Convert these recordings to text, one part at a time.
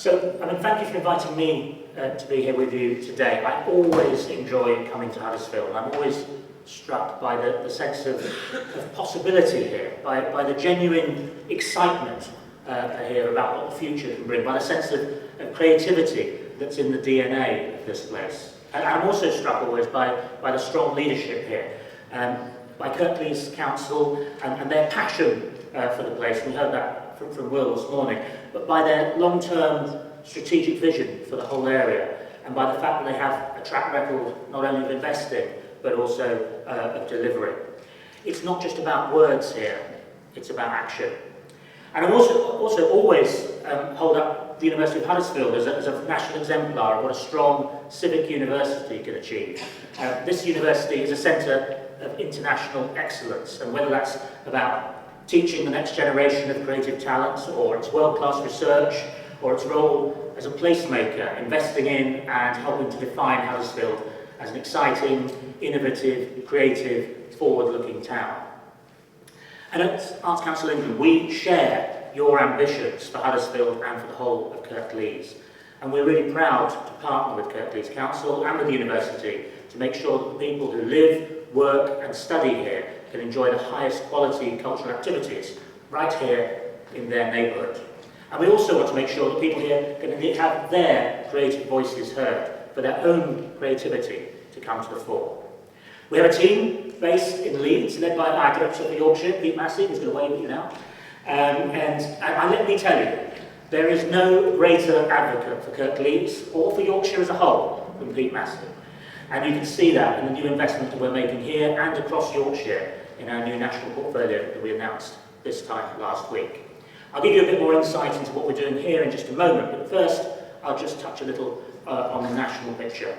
Thank you for inviting me to be here with you today. I always enjoy coming to Huddersfield, and I'm always struck by the sense of possibility here, by the genuine excitement here about what the future can bring, by the sense of creativity that's in the DNA of this place. And I'm also struck always by the strong leadership here, by Kirklees Council and their passion for the place. We heard that from Will this morning, but by their long-term strategic vision for the whole area, and by the fact that they have a track record not only of investing, but also of delivery. It's not just about words here, it's about action. And I also always hold up the University of Huddersfield as a national exemplar of what a strong civic university can achieve. This university is a centre of international excellence, and whether that's about teaching the next generation of creative talents, or its world-class research, or its role as a placemaker, investing in and helping to define Huddersfield as an exciting, innovative, creative, forward-looking town. And at Arts Council England, we share your ambitions for Huddersfield and for the whole of Kirklees. And we're really proud to partner with Kirklees Council and with the university to make sure that the people who live, work and study here can enjoy the highest quality cultural activities right here in their neighbourhood. And we also want to make sure that people here can have their creative voices heard, for their own creativity to come to the fore. We have a team based in Leeds, led by our Director for Yorkshire, Pete Massey, who's going to wave at you now. And let me tell you, there is no greater advocate for Kirklees or for Yorkshire as a whole than Pete Massey. And you can see that in the new investment that we're making here and across Yorkshire in our new national portfolio that we announced this time last week. I'll give you a bit more insight into what we're doing here in just a moment, but first I'll just touch a little on the national picture.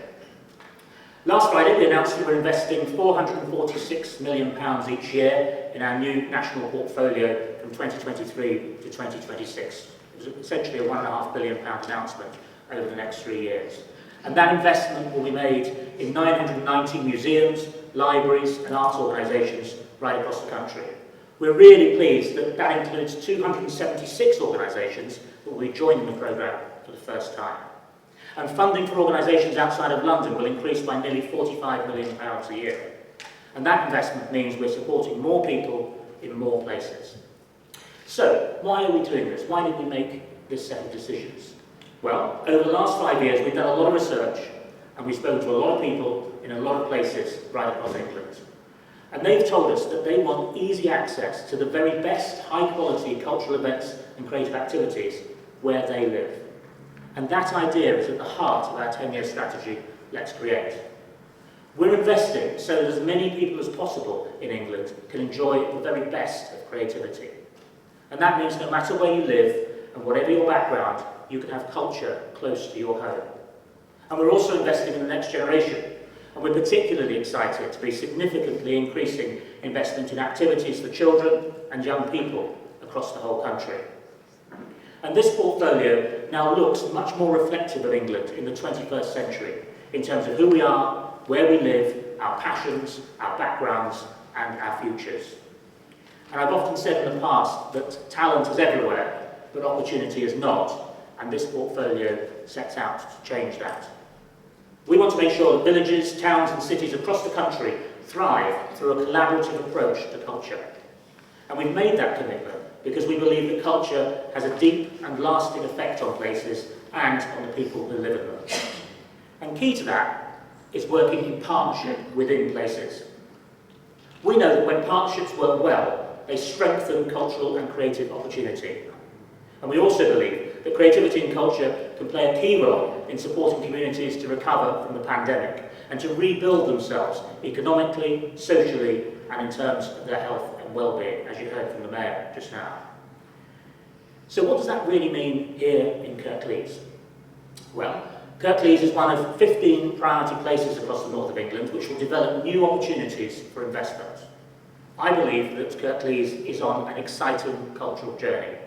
Last Friday we announced that we're investing £446 million each year in our new national portfolio from 2023 to 2026. It was essentially a £1.5 billion announcement over the next 3 years. And that investment will be made in 990 museums, libraries and arts organisations right across the country. We're really pleased that that includes 276 organisations that will be joining the programme for the first time. And funding for organisations outside of London will increase by nearly £45 million a year. And that investment means we're supporting more people in more places. So, why are we doing this? Why did we make this set of decisions? Well, over the last 5 years we've done a lot of research and we've spoken to a lot of people in a lot of places right across England. And they've told us that they want easy access to the very best high-quality cultural events and creative activities where they live. And that idea is at the heart of our 10-year strategy, Let's Create. We're investing so that as many people as possible in England can enjoy the very best of creativity. And that means no matter where you live and whatever your background, you can have culture close to your home. And we're also investing in the next generation. And we're particularly excited to be significantly increasing investment in activities for children and young people across the whole country. And this portfolio now looks much more reflective of England in the 21st century in terms of who we are, where we live, our passions, our backgrounds and our futures. And I've often said in the past that talent is everywhere, but opportunity is not, and this portfolio sets out to change that. We want to make sure that villages, towns and cities across the country thrive through a collaborative approach to culture. And we've made that commitment because we believe that culture has a deep and lasting effect on places and on the people who live in them. And key to that is working in partnership within places. We know that when partnerships work well, they strengthen cultural and creative opportunity. And we also believe that creativity and culture can play a key role in supporting communities to recover from the pandemic and to rebuild themselves economically, socially and in terms of their health and well-being, as you heard from the Mayor just now. So what does that really mean here in Kirklees? Well, Kirklees is one of 15 priority places across the north of England which will develop new opportunities for investment. I believe that Kirklees is on an exciting cultural journey.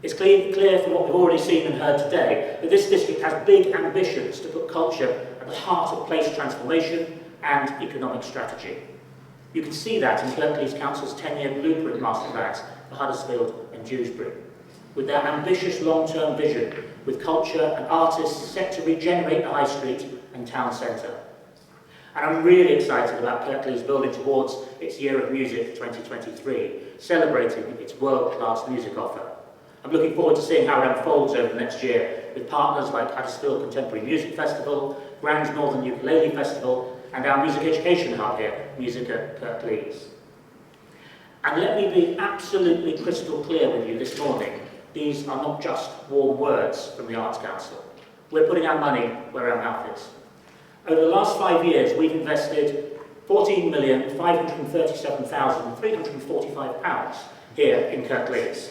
It's clear from what we've already seen and heard today that this district has big ambitions to put culture at the heart of place transformation and economic strategy. You can see that in Kirklees Council's 10-year blueprint master plans for Huddersfield and Dewsbury. with their ambitious long-term vision, with culture and artists set to regenerate the High Street and town centre. And I'm really excited about Kirklees building towards its Year of Music 2023, celebrating its world-class music offer. I'm looking forward to seeing how it unfolds over the next year, with partners like Huddersfield Contemporary Music Festival, Grand Northern Ukulele Festival, and our music education hub here, Music at Kirklees. And let me be absolutely crystal clear with you this morning, these are not just warm words from the Arts Council. We're putting our money where our mouth is. Over the last 5 years, we've invested £14,537,345 here in Kirklees.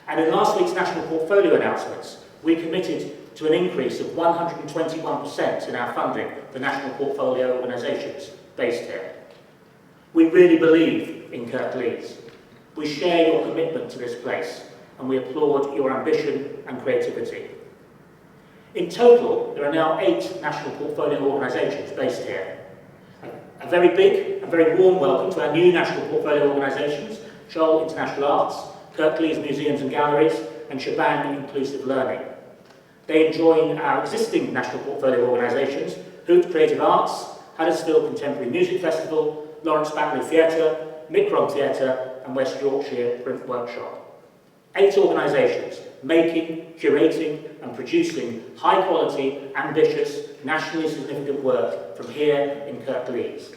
And in last week's national portfolio announcements, we committed to an increase of 121% in our funding for national portfolio organisations based here. We really believe in Kirklees. We share your commitment to this place, and we applaud your ambition and creativity. In total, there are now 8 national portfolio organisations based here. A very big and very warm welcome to our new national portfolio organisations, Shoal International Arts, Kirklees Museums and Galleries, and Shebang Inclusive Learning. They join our existing national portfolio organisations, Hoot Creative Arts, Huddersfield Contemporary Music Festival, Lawrence Batley Theatre, Micron Theatre, and West Yorkshire Print Workshop. 8 organisations making, curating and producing high-quality, ambitious, nationally significant work from here in Kirklees.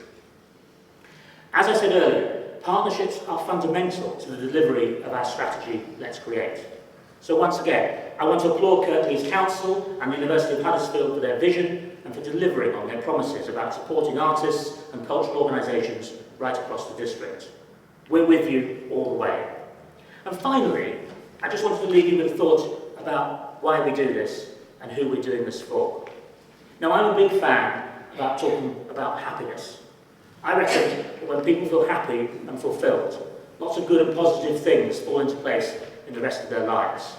As I said earlier, partnerships are fundamental to the delivery of our strategy, Let's Create. So once again, I want to applaud Kirklees Council and the University of Huddersfield for their vision and for delivering on their promises about supporting artists and cultural organisations right across the district. We're with you all the way. And finally, I just wanted to leave you with a thought about why we do this and who we're doing this for. Now, I'm a big fan about talking about happiness. I reckon that when people feel happy and fulfilled, lots of good and positive things fall into place in the rest of their lives.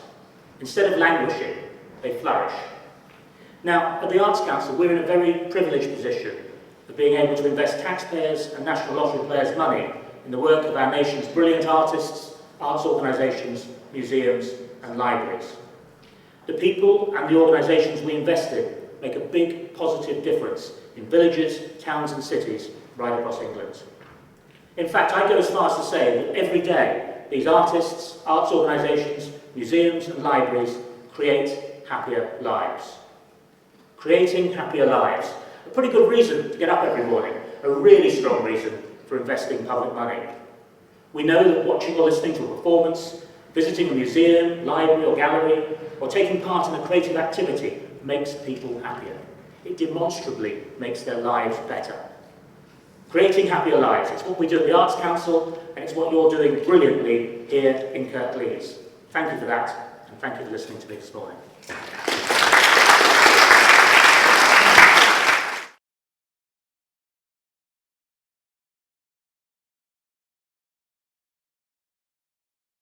Instead of languishing, they flourish. Now, at the Arts Council, we're in a very privileged position of being able to invest taxpayers and National Lottery players' money in the work of our nation's brilliant artists, arts organisations, museums and libraries. The people and the organisations we invest in make a big positive difference in villages, towns and cities right across England. In fact, I go as far as to say that every day these artists, arts organisations, museums and libraries create happier lives. Creating happier lives. A pretty good reason to get up every morning, a really strong reason for investing public money. We know that watching or listening to a performance, visiting a museum, library or gallery, or taking part in a creative activity makes people happier. It demonstrably makes their lives better. Creating happier lives, it's what we do at the Arts Council, and it's what you're doing brilliantly here in Kirklees. Thank you for that, and thank you for listening to me this morning.